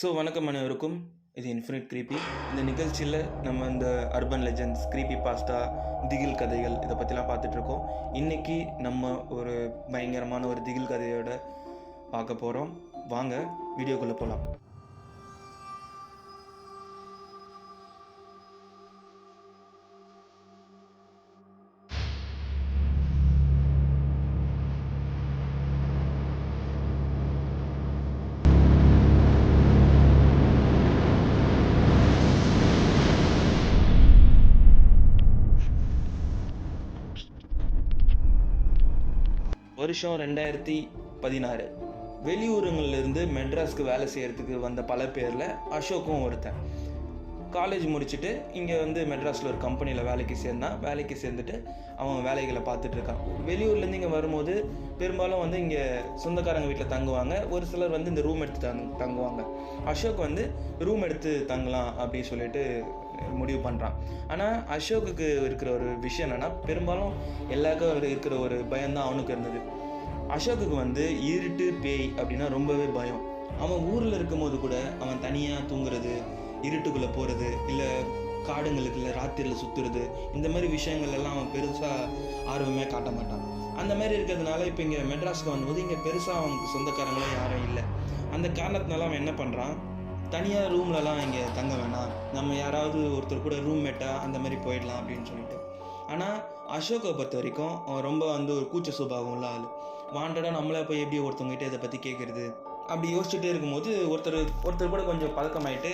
வணக்கம் அனைவருக்கும். இது இன்ஃபினிட் க்ரீப்பி. இந்த நிகழ்ச்சியில் நம்ம இந்த அர்பன் லெஜெண்ட்ஸ், க்ரீப்பி பாஸ்டா, திகில் கதைகள் இதை பற்றிலாம் பார்த்துட்ருக்கோம். இன்றைக்கி நம்ம ஒரு பயங்கரமான ஒரு திகில் கதையோட பார்க்க போகிறோம். வாங்க வீடியோக்குள்ளே போகலாம். வருஷம் 2016. வெளியூருங்கள்லேருந்து மெட்ராஸ்க்கு வேலை செய்கிறதுக்கு வந்த பல பேரில் அசோக்கும் ஒருத்தன். காலேஜ் முடிச்சுட்டு இங்கே மெட்ராஸில் ஒரு கம்பெனியில் வேலைக்கு சேர்ந்துட்டு அவன் வேலைகளை பார்த்துட்ருக்கான். வெளியூர்லேருந்து இங்கே வரும்போது பெரும்பாலும் இங்கே சொந்தக்காரங்க வீட்டில் தங்குவாங்க. ஒரு சிலர் இந்த ரூம் எடுத்து தங்குவாங்க. அசோக் ரூம் எடுத்து தங்கலாம் அப்படின்னு சொல்லிட்டு முடிவு பண்ணுறான். ஆனால் அசோக்குக்கு இருக்கிற ஒரு விஷயம் என்னென்னா, பெரும்பாலும் எல்லாருக்கும் இருக்கிற ஒரு பயம்தான் அவனுக்கு இருந்தது. அசோக்குக்கு இருட்டு பேய் அப்படின்னா ரொம்பவே பயம். அவன் ஊரில் இருக்கும்போது கூட அவன் தனியாக தூங்குறது, இருட்டுக்குள்ளே போகிறது, இல்லை காடுங்களுக்கு இல்லை ராத்திரியில் சுற்றுறது, இந்த மாதிரி விஷயங்கள் எல்லாம் அவன் பெருசாக ஆர்வமே காட்ட மாட்டான். அந்த மாதிரி இருக்கிறதுனால இப்போ இங்கே மெட்ராஸுக்கு வந்தபோது இங்கே பெருசாக அவனுக்கு சொந்தக்காரங்களும் யாரும் இல்லை. அந்த காரணத்தினால அவன் என்ன பண்ணுறான், தனியாக ரூம்லலாம் இங்கே தங்க வேணாம், நம்ம யாராவது ஒருத்தர் கூட ரூம்மேட்டாக அந்த மாதிரி போயிடலாம் அப்படின்னு சொல்லிட்டு. ஆனால் அசோக்கை பொறுத்த வரைக்கும் அவன் ரொம்ப ஒரு கூச்ச சுபாவம் உள்ள ஆள். வாண்டடாக நம்மளே போய் எப்படி ஒருத்தவங்ககிட்ட இதை பற்றி கேட்குறது அப்படி யோசிச்சுட்டே இருக்கும்போது ஒருத்தர் கூட கொஞ்சம் பழக்கமாயிட்டு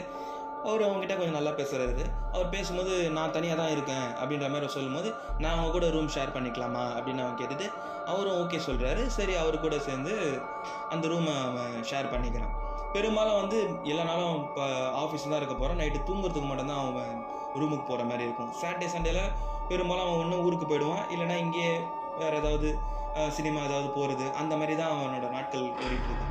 அவர் அவங்ககிட்ட கொஞ்சம் நல்லா பேசுகிறாரு. அவர் பேசும்போது நான் தனியாக தான் இருக்கேன் அப்படின்ற மாதிரி சொல்லும்போது, நான் அவங்க கூட ரூம் ஷேர் பண்ணிக்கலாமா அப்படின்னு அவன் கேட்டுட்டு அவரும் ஓகே சொல்கிறாரு. சரி, அவர் கூட சேர்ந்து அந்த ரூமை அவன் ஷேர் பண்ணிக்கிறான். பெரும்பாலும் எல்லா நாளும் இப்போ ஆஃபீஸில் தான் இருக்க போகிறான். நைட்டு தூங்குறதுக்கு மட்டும்தான் அவன் ரூமுக்கு போகிற மாதிரி இருக்கும். சாட்டர்டே சண்டேல பெரும்பாலும் அவன் ஒன்று ஊருக்கு போயிடுவான், இல்லைனா இங்கேயே வேறு ஏதாவது சினிமா ஏதாவது போகிறது, அந்த மாதிரி தான் அவனோட நாட்கள் ஓடிட்டுருக்கு.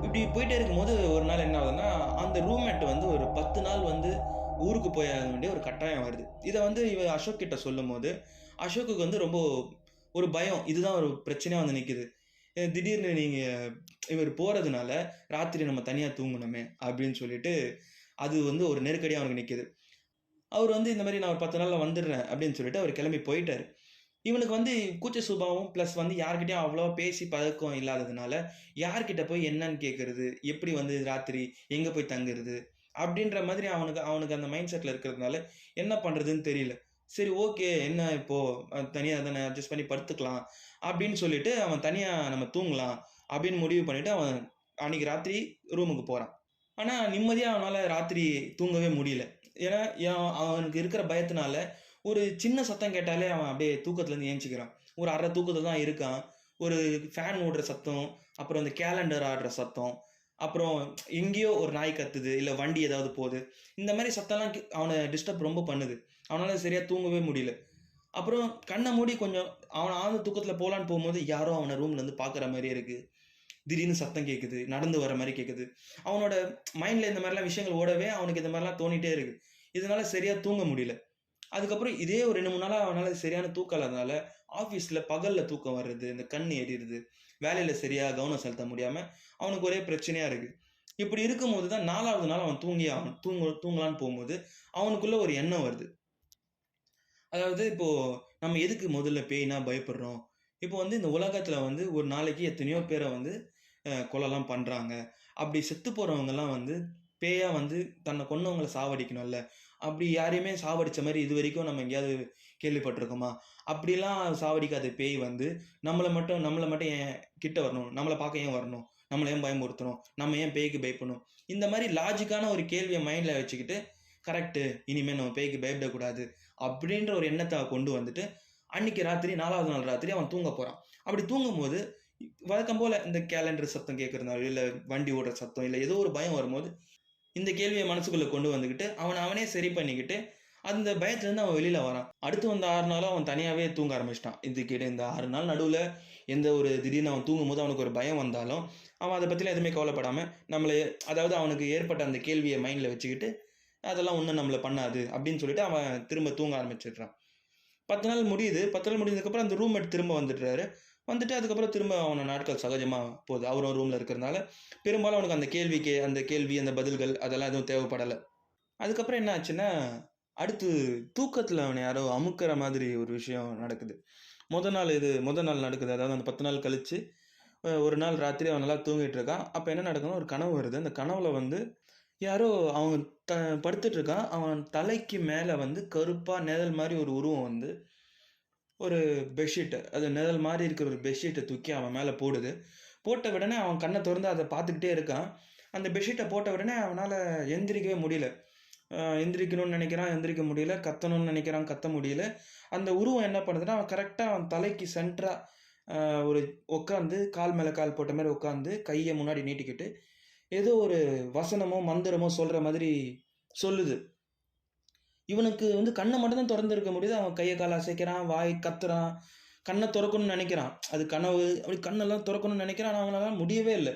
இப்படி போயிட்டே இருக்கும்போது ஒரு நாள் என்ன ஆகுதுன்னா, அந்த ரூம்மேட் ஒரு 10 நாள் ஊருக்கு போய் ஆக வேண்டிய ஒரு கட்டாயம் வருது. இதை இவ அசோக் கிட்ட சொல்லும் போது அசோக்குக்கு ரொம்ப ஒரு பயம். இதுதான் ஒரு பிரச்சனையாக நிற்குது. திடீர்னு நீங்கள் இவர் போகிறதுனால ராத்திரி நம்ம தனியாக தூங்கணுமே அப்படின்னு சொல்லிட்டு அது ஒரு நெருக்கடியாக அவனுக்கு நிற்கிது. அவர் இந்த மாதிரி நான் ஒரு 10 நாளில் வந்துடுறேன் அப்படின்னு சொல்லிட்டு அவர் கிளம்பி போயிட்டார். இவனுக்கு கூச்ச சுபாவம் ப்ளஸ் யார்கிட்டையும் அவ்வளோவா பேசி பழக்கம் இல்லாததுனால யார்கிட்ட போய் என்னன்னு கேட்குறது, எப்படி ராத்திரி எங்கே போய் தங்குறது அப்படின்ற மாதிரி அவனுக்கு அந்த மைண்ட் செட்டில் இருக்கிறதுனால என்ன பண்ணுறதுன்னு தெரியல. சரி, ஓகே, என்ன இப்போது தனியாக தானே அட்ஜஸ்ட் பண்ணி படுத்துக்கலாம் அப்படின்னு சொல்லிட்டு அவன் தனியாக நம்ம தூங்கலாம் அப்படின்னு முடிவு பண்ணிவிட்டு அவன் அன்றைக்கி ராத்திரி ரூமுக்கு போகிறான். ஆனால் நிம்மதியாக அவனால் ராத்திரி தூங்கவே முடியல. ஏன்னா அவனுக்கு இருக்கிற பயத்தினால ஒரு சின்ன சத்தம் கேட்டாலே அவன் அப்படியே தூக்கத்துலேருந்து ஏஞ்சிக்கிறான். ஒரு அரை தூக்கத்தில் தான் இருக்கான். ஒரு ஃபேன் ஓடுற சத்தம், அப்புறம் இந்த கேலண்டர் ஆடுற சத்தம், அப்புறம் எங்கேயோ ஒரு நாய் கத்துது, இல்லை வண்டி ஏதாவது போகுது, இந்த மாதிரி சத்தம்லாம் அவனை டிஸ்டர்ப் ரொம்ப பண்ணுது. அவனால் சரியாக தூங்கவே முடியல. அப்புறம் கண்ணை மூடி கொஞ்சம் அவனை ஆழ்ந்த தூக்கத்தில் போகலான்னு போகும்போது யாரோ அவனை ரூம்லேருந்து பார்க்குற மாதிரியே இருக்குது. திடீர்னு சத்தம் கேட்குது, நடந்து வர மாதிரி கேட்குது. அவனோட மைண்டில் இந்த மாதிரிலாம் விஷயங்கள் ஓடவே அவனுக்கு இந்த மாதிரிலாம் தோணிகிட்டே இருக்குது. இதனால் சரியாக தூங்க முடியல. அதுக்கப்புறம் இதே ஒரு 2-3 நாளாக அவனால் சரியான தூக்கம் இல்லாதனால ஆஃபீஸில் பகலில் தூக்கம் வர்றது, இந்த கண் எரியுறது, வேலையில் சரியாக கவனம் செலுத்த முடியாமல் அவனுக்கு ஒரே பிரச்சனையாக இருக்குது. இப்படி இருக்கும்போது தான் 4வது நாள் அவன் தூங்கலான்னு போகும்போது அவனுக்குள்ளே ஒரு எண்ணம் வருது. அதாவது இப்போது நம்ம எதுக்கு முதல்ல பேய்னா பயப்படுறோம்? இப்போ இந்த உலகத்தில் ஒரு நாளைக்கு எத்தனையோ பேரை கொலைலாம் பண்ணுறாங்க. அப்படி செத்து போகிறவங்கலாம் பேயாக தன்னை கொன்னவங்களை சாவடிக்கணும்ல. அப்படி யாரையுமே சாவடித்த மாதிரி இது வரைக்கும் நம்ம எங்கேயாவது கேள்விப்பட்டிருக்கோமா? அப்படிலாம் சாவடிக்காத பேய் நம்மளை மட்டும் ஏன் கிட்ட வரணும்? நம்மளை பார்க்க ஏன் வரணும்? நம்மளை ஏன் பயமுறுத்தணும்? நம்ம ஏன் பேய்க்கு பயப்படணும்? இந்த மாதிரி லாஜிக்கான ஒரு கேள்வியை மைண்டில் வச்சுக்கிட்டு, கரெக்டு, இனிமேல் நம்ம பேய்க்கு பயப்படக்கூடாது அப்படின்ற ஒரு எண்ணத்தை கொண்டு வந்துட்டு அன்றைக்கி ராத்திரி 4வது நாள் ராத்திரி அவன் தூங்க போகிறான். அப்படி தூங்கும்போது வழக்கம் போல் இந்த கேலண்டர் சத்தம் கேட்குறதுனால, இல்லை வண்டி ஓடுற சத்தம், இல்லை ஏதோ ஒரு பயம் வரும்போது இந்த கேள்வியை மனசுக்குள்ளே கொண்டு வந்துக்கிட்டு அவனே சரி பண்ணிக்கிட்டு அந்த பயத்துலேருந்து அவன் வெளியில் வரான். அடுத்து 6 நாளும் அவன் தனியாகவே தூங்க ஆரம்பிச்சிட்டான். இந்த 6 நாள் நடுவில் எந்த ஒரு திடீர்னு அவன் தூங்கும்போது அவனுக்கு ஒரு பயம் வந்தாலும் அவன் அதை பற்றிலாம் எதுவுமே கவலைப்படாமல் அதாவது அவனுக்கு ஏற்பட்ட அந்த கேள்வியை மைண்டில் வச்சுக்கிட்டு அதெல்லாம் ஒன்றும் நம்மளை பண்ணாது அப்படின்னு சொல்லிட்டு அவன் திரும்ப தூங்க ஆரம்பிச்சிடுறான். 10 நாள் முடியுது. 10 நாள் முடிஞ்சதுக்கப்புறம் அந்த ரூம்மேட் திரும்ப வந்துடுறாரு. வந்துட்டு அதுக்கப்புறம் திரும்ப அவன நாட்கள் சகஜமாக போகுது. அவரும் ரூமில் இருக்கிறதுனால பெரும்பாலும் அவனுக்கு அந்த கேள்வி அந்த பதில்கள் அதெல்லாம் எதுவும் தேவைப்படலை. அதுக்கப்புறம் என்ன ஆச்சுன்னா, அடுத்து தூக்கத்தில் அவனை யாரோ அமுக்கிற மாதிரி ஒரு விஷயம் நடக்குது. மொதல் நாள் நடக்குது. அதாவது அந்த 10 நாள் கழிச்சு ஒரு நாள் ராத்திரி அவன் நல்லா தூங்கிட்டு இருக்கான். அப்போ என்ன நடக்குதுன்னா, ஒரு கனவு வருது. அந்த கனவுல வந்து யாரோ அவன் படுத்துட்டு இருக்கான். அவன் தலைக்கு மேலே வந்து கருப்பா நிழல் மாதிரி ஒரு உருவம் வந்து ஒரு பெட்ஷீட்டை, அது நிழல் மாதிரி இருக்கிற ஒரு பெட்ஷீட்டை தூக்கி அவன் மேலே போடுது. போட்ட உடனே அவன் கண்ணை திறந்து அதை பார்த்துக்கிட்டே இருக்கான். அந்த பெட்ஷீட்டை போட்ட உடனே அவனால் எந்திரிக்கவே முடியல. எந்திரிக்கணும்னு நினைக்கிறான், எந்திரிக்க முடியல. கத்தணும்னு நினைக்கிறான், கத்த முடியல. அந்த உருவம் என்ன பண்ணுதுன்னா, அவன் கரெக்டாக அவன் தலைக்கு சென்டராக ஒரு உட்காந்து, கால் மேலே கால் போட்ட மாதிரி உட்காந்து, கையை முன்னாடி நீட்டிக்கிட்டு ஏதோ ஒரு வசனமோ மந்திரமோ சொல்கிற மாதிரி சொல்லுது. இவனுக்கு வந்து கண்ணை மட்டும்தான் திறந்துருக்க முடியுது. அவன் கையை காலை அசைக்கிறான், வாய் கத்துறான், கண்ணை திறக்கணும்னு நினைக்கிறான். அது கனவு. அப்படி கண்ணெல்லாம் திறக்கணும்னு நினைக்கிறான். ஆனால் அவனால் முடியவே இல்லை.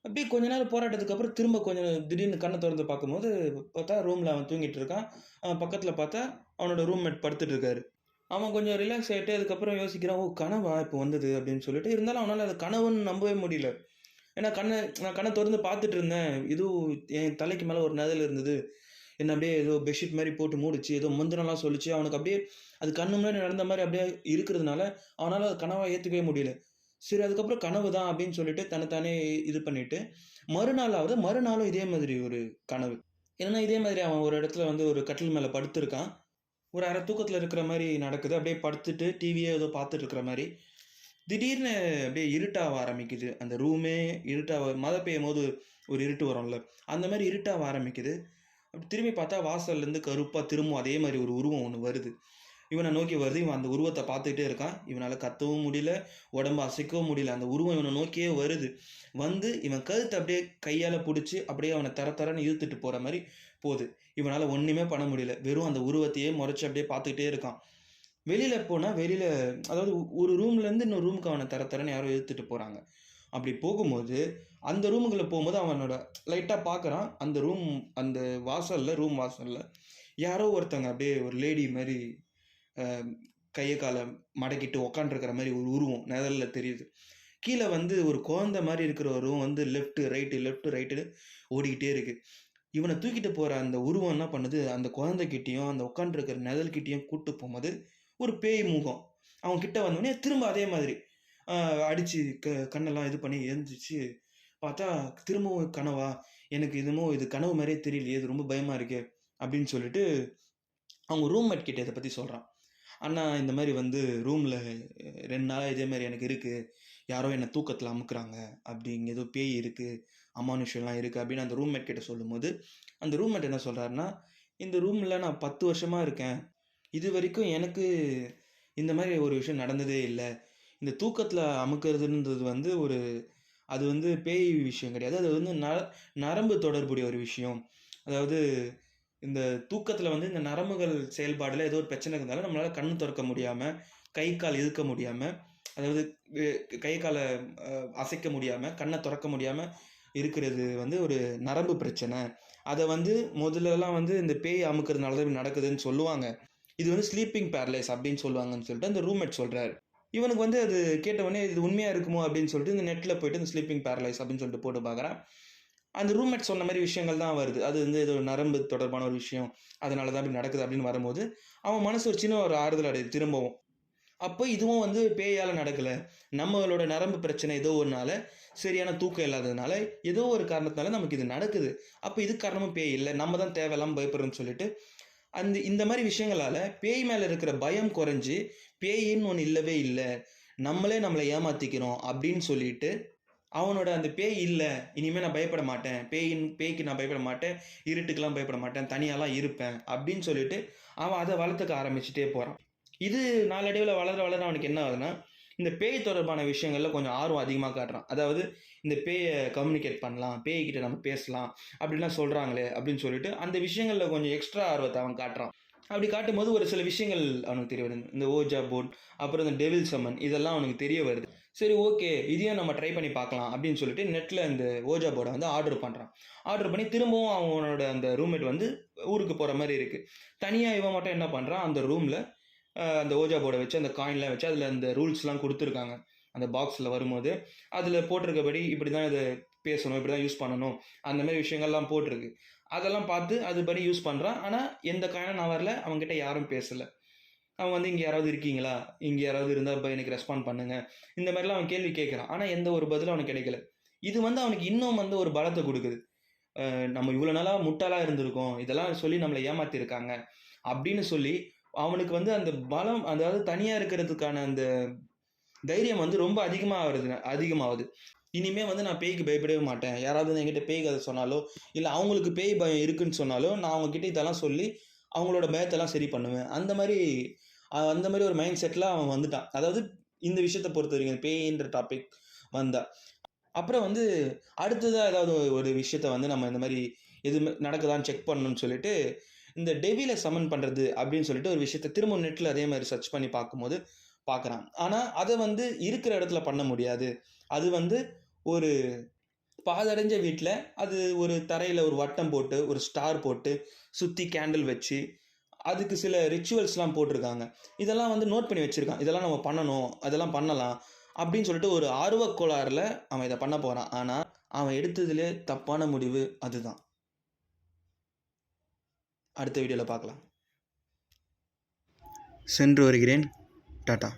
அப்படியே கொஞ்ச நேரம் போராட்டத்துக்கு அப்புறம் திரும்ப கொஞ்சம் திடீர்னு கண்ணை திறந்து பார்க்கும்போது பார்த்தா ரூமில் அவன் தூங்கிட்டு இருக்கான். அவன் பக்கத்தில் பார்த்தா அவனோட ரூம்மேட் படுத்துட்டு இருக்காரு. அவன் கொஞ்சம் ரிலாக்ஸ் ஆகிட்டு அதுக்கப்புறம் யோசிக்கிறான், ஓ கனவா இப்போ வந்தது அப்படின்னு சொல்லிட்டு. இருந்தாலும் அவனால் அது கனவுன்னு நம்பவே முடியல. ஏன்னா நான் கண்ணை திறந்து பார்த்துட்டு இருந்தேன். இதுவும் என் தலைக்கு மேலே ஒரு நிழல் இருந்தது. என்ன அப்படியே ஏதோ பெட்ஷீட் மாதிரி போட்டு மூடிச்சு, ஏதோ மந்திரம்லாம் சொல்லிச்சு. அவனுக்கு அப்படியே அது கண்ணு முன்னாடி நடந்த மாதிரி அப்படியே இருக்கிறதுனால அவனால் அது கனவாக ஏற்றுக்கவே முடியல. சரி அதுக்கப்புறம் கனவு தான் அப்படின்னு சொல்லிட்டு தன்னைத்தானே இது பண்ணிட்டு மறுநாளும் இதே மாதிரி ஒரு கனவு. என்னன்னா இதே மாதிரி அவன் ஒரு இடத்துல வந்து ஒரு கட்டில் மேலே படுத்திருக்கான். ஒரு அரை தூக்கத்தில் இருக்கிற மாதிரி நடக்குது. அப்படியே படுத்துட்டு டிவியே ஏதோ பார்த்துட்டு இருக்கிற மாதிரி திடீர்னு அப்படியே இருட்டாக ஆரம்பிக்குது. அந்த ரூமே மழை பெய்யும் போது ஒரு இருட்டு வரும்ல, அந்த மாதிரி இருட்டாக ஆரம்பிக்குது. அப்படி திரும்பி பார்த்தா வாசல்லேருந்து கருப்பாக திரும்பவும் அதே மாதிரி ஒரு உருவம் ஒன்று வருது. இவனை நோக்கி வருது. இவன் அந்த உருவத்தை பார்த்துக்கிட்டே இருக்கான். இவனால் கத்தவும் முடியல, உடம்பு அசைக்கவும் முடியல. அந்த உருவம் இவனை நோக்கியே வருது. வந்து இவன் கழுத்தை அப்படியே கையால் பிடிச்சி அப்படியே அவனை தரன்னு இழுத்துட்டு போகிற மாதிரி போகுது. இவனால் ஒன்றுமே பண்ண முடியல. வெறும் அந்த உருவத்தையே முறைச்சி அப்படியே பார்த்துக்கிட்டே இருக்கான். வெளியில் போனால் அதாவது ஒரு ரூம்லேருந்து இன்னொரு ரூமுக்கு அவனை தரன்னு யாரோ இழுத்துட்டு போகிறாங்க. அப்படி போகும்போது அந்த ரூமுக்குள்ளே போகும்போது அவனோட லைட்டாக பார்க்குறான். அந்த ரூம் வாசலில் யாரோ ஒருத்தங்க அப்படியே ஒரு லேடி மாதிரி கையை காலை மடக்கிட்டு உக்காண்டிருக்கிற மாதிரி ஒரு உருவம் நிழலில் தெரியுது. கீழே வந்து ஒரு குழந்தை மாதிரி இருக்கிற ஒரு உருவம் வந்து லெஃப்ட்டு ரைட்டு ஓடிக்கிட்டே இருக்குது. இவனை தூக்கிட்டு போகிற அந்த உருவம் என்ன பண்ணுது, அந்த குழந்தைகிட்டையும் அந்த உட்காண்டிருக்கிற நிழல்கிட்டையும் கூப்பிட்டு போகும்போது ஒரு பேய் முகம் அவன் கிட்ட வந்தோடனே திரும்ப அதே மாதிரி அடித்து கண்ணெல்லாம் இது பண்ணி எழுந்திரிச்சு பார்த்தா திரும்பவும் கனவா, எனக்கு இது கனவு மாதிரியே தெரியலையே, இது ரொம்ப பயமாக இருக்கே அப்படின்னு சொல்லிட்டு அவங்க ரூம்மேட் கிட்ட இதை பற்றி சொல்கிறான். அண்ணா இந்த மாதிரி வந்து ரூமில் 2 நாளாக இதே மாதிரி எனக்கு இருக்குது, யாரோ என்னை தூக்கத்தில் அமுக்குறாங்க, அப்படி இங்கே ஏதோ பேய் இருக்குது, அமானுஷம்லாம் இருக்குது அப்படின்னு அந்த ரூம்மேட் கிட்ட சொல்லும்போது அந்த ரூம்மேட் என்ன சொல்கிறாருன்னா, இந்த ரூமில் நான் 10 வருஷமாக இருக்கேன், இது வரைக்கும் எனக்கு இந்த மாதிரி ஒரு விஷயம் நடந்ததே இல்லை. இந்த தூக்கத்தில் அமுக்கிறதுன்றது வந்து அது வந்து பேய் விஷயம் கிடையாது. அது வந்து நரம்பு தொடர்புடைய ஒரு விஷயம். அதாவது இந்த தூக்கத்தில் வந்து இந்த நரம்புகள் செயல்பாடில் ஏதோ ஒரு பிரச்சனை இருந்தாலும் நம்மளால் கண் திறக்க முடியாமல், கை கால் இழுக்க முடியாமல், அதாவது கை காலை அசைக்க முடியாமல், கண்ணை திறக்க முடியாமல் இருக்கிறது வந்து ஒரு நரம்பு பிரச்சனை. அதை வந்து முதல்லலாம் வந்து இந்த பேய் அமுக்கிறதுனால தான் நடக்குதுன்னு சொல்லுவாங்க. இது வந்து ஸ்லீப்பிங் பேரலைஸ் அப்படின்னு சொல்லுவாங்கன்னு சொல்லிட்டு அந்த ரூம்மேட் சொல்கிறாரு. இவனுக்கு வந்து அது கேட்டவுடனே இது உண்மையாக இருக்குமோ அப்படின்னு சொல்லிட்டு இந்த நெட்டில் போய்ட்டு இந்த ஸ்லீப்பிங் பேரலைஸ் அப்படின்னு சொல்லிட்டு போட்டு பார்க்குறான். அந்த ரூம்மேட் சொன்ன மாதிரி விஷயங்கள் தான் வருது. அது வந்து ஏதோ நரம்பு தொடர்பான ஒரு விஷயம், அதனால தான் அப்படி நடக்குது அப்படின்னு வரும்போது அவன் மனசு ஒரு சின்ன ஒரு ஆறுதல் அடையுது திரும்பவும். அப்போ இதுவும் வந்து பேயால் நடக்கலை, நம்மளோட நரம்பு பிரச்சனை ஏதோ ஒன்றால், சரியான தூக்கம் இல்லாததுனால ஏதோ ஒரு காரணத்தினால நமக்கு இது நடக்குது. அப்போ இது காரணமும் பேய் இல்லை, நம்ம தான் தேவையில்லாமல் பயப்படுறோன்னு சொல்லிட்டு இந்த மாதிரி விஷயங்களால் பேய் மேலே இருக்கிற பயம் குறைஞ்சி பேயின்னு ஒன்று இல்லவே இல்லை, நம்மளை ஏமாற்றிக்கிறோம் அப்படின்னு சொல்லிட்டு அவனோட அந்த பேய் இல்லை, இனிமேல் நான் பயப்பட மாட்டேன், பேய்க்கு நான் பயப்பட மாட்டேன், இருட்டுக்கெல்லாம் பயப்பட மாட்டேன், தனியாலாம் இருப்பேன் அப்படின்னு சொல்லிட்டு அவன் அதை வளர்த்துக்க ஆரம்பிச்சுட்டே போகிறான். இது நாளடைவில் வளர அவனுக்கு என்ன ஆகுதுன்னா, இந்த பேய் தொடர்பான விஷயங்களில் கொஞ்சம் ஆர்வம் அதிகமாக காட்டுறான். அதாவது இந்த பேயை கம்யூனிகேட் பண்ணலாம், பேய்கிட்ட நம்ம பேசலாம் அப்படின்லாம் சொல்கிறாங்களே அப்படின்னு சொல்லிட்டு அந்த விஷயங்களில் கொஞ்சம் எக்ஸ்ட்ரா ஆர்வத்தை அவன் காட்டுறான். அப்படி காட்டும்போது ஒரு சில விஷயங்கள் அவனுக்கு தெரிய வருது. இந்த ஓஜா போர்ட், அப்புறம் இந்த டெவில் சம்மன், இதெல்லாம் அவனுக்கு தெரிய வருது. சரி ஓகே, இதையும் நம்ம ட்ரை பண்ணி பார்க்கலாம் அப்படின்னு சொல்லிட்டு நெட்டில் இந்த ஓஜா போர்டை வந்து ஆர்டர் பண்ணுறான். ஆர்டர் பண்ணி திரும்பவும் அவனோட அந்த ரூம்மேட் வந்து ஊருக்கு போகிற மாதிரி இருக்குது. தனியாக இவன் மட்டும் என்ன பண்ணுறான், அந்த ரூமில் அந்த ஓஜா போர்டை வச்சு அந்த காயின்லாம் வச்சு அதில் அந்த ரூல்ஸ்லாம் கொடுத்துருக்காங்க. அந்த பாக்ஸில் வரும்போது அதில் போட்டிருக்கபடி இப்படி தான் இதை பேசணும், இப்படி தான் யூஸ் பண்ணணும், அந்த மாதிரி விஷயங்கள்லாம் போட்டிருக்கு. அதெல்லாம் பார்த்து அதுபடி யூஸ் பண்ணுறான். ஆனால் எந்த காயினும் நான் வரல, அவங்ககிட்ட யாரும் பேசலை. அவன் வந்து இங்கே யாராவது இருக்கீங்களா, இங்கே யாராவது இருந்தால் இப்போ எனக்கு ரெஸ்பாண்ட் பண்ணுங்க, இந்த மாதிரிலாம் அவன் கேள்வி கேட்குறான். ஆனால் எந்த ஒரு பதிலும் அவனுக்கு கிடைக்கல. இது வந்து அவனுக்கு இன்னும் வந்து ஒரு பலத்தை கொடுக்குது. நம்ம இவ்வளோ நாளாக முட்டாளாக இருந்திருக்கோம், இதெல்லாம் சொல்லி நம்மளை ஏமாற்றிருக்காங்க அப்படின்னு சொல்லி அவனுக்கு வந்து அந்த பலம், அதாவது தனியாக இருக்கிறதுக்கான அந்த தைரியம் வந்து ரொம்ப அதிகமாகுது. இனிமே வந்து நான் பேய்க்கு பயப்படவே மாட்டேன். யாராவது வந்து என்கிட்ட பேய் கதை சொன்னாலோ, இல்லை அவங்களுக்கு பேய் பயம் இருக்குன்னு சொன்னாலோ, நான் அவங்ககிட்ட இதெல்லாம் சொல்லி அவங்களோட பயத்தெல்லாம் சரி பண்ணுவேன். அந்த மாதிரி ஒரு மைண்ட் செட்டில் அவன் வந்துட்டான். அதாவது இந்த விஷயத்தை பொறுத்த வரைக்கும் பேய்ன்ற டாபிக் வந்தா. அப்புறம் வந்து அடுத்ததா ஏதாவது ஒரு விஷயத்த வந்து நம்ம இந்த மாதிரி எதுவுமே நடக்குதான்னு செக் பண்ணணும்னு சொல்லிட்டு, இந்த டெவில சமன் பண்ணுறது அப்படின்னு சொல்லிட்டு ஒரு விஷயத்த திரும்ப நெட்டில் அதே மாதிரி சர்ச் பண்ணி பார்க்கும்போது பார்க்குறான். ஆனால் அதை வந்து இருக்கிற இடத்துல பண்ண முடியாது. அது வந்து ஒரு பாழடைஞ்ச வீட்டில் அது ஒரு தரையில் ஒரு வட்டம் போட்டு, ஒரு ஸ்டார் போட்டு, சுற்றி கேண்டில் வச்சு, அதுக்கு சில ரிச்சுவல்ஸ்லாம் போட்டிருக்காங்க. இதெல்லாம் வந்து நோட் பண்ணி வச்சிருக்கான். இதெல்லாம் நம்ம பண்ணணும், அதெல்லாம் பண்ணலாம் அப்படின்னு சொல்லிட்டு ஒரு ஆர்வக் கோளாறுல அவன் இதை பண்ண போறான். ஆனா, அவன் எடுத்ததிலே தப்பான முடிவு அதுதான். அடுத்த வீடியோல பார்க்கலாம். சென்று வருகிறேன். டாடா.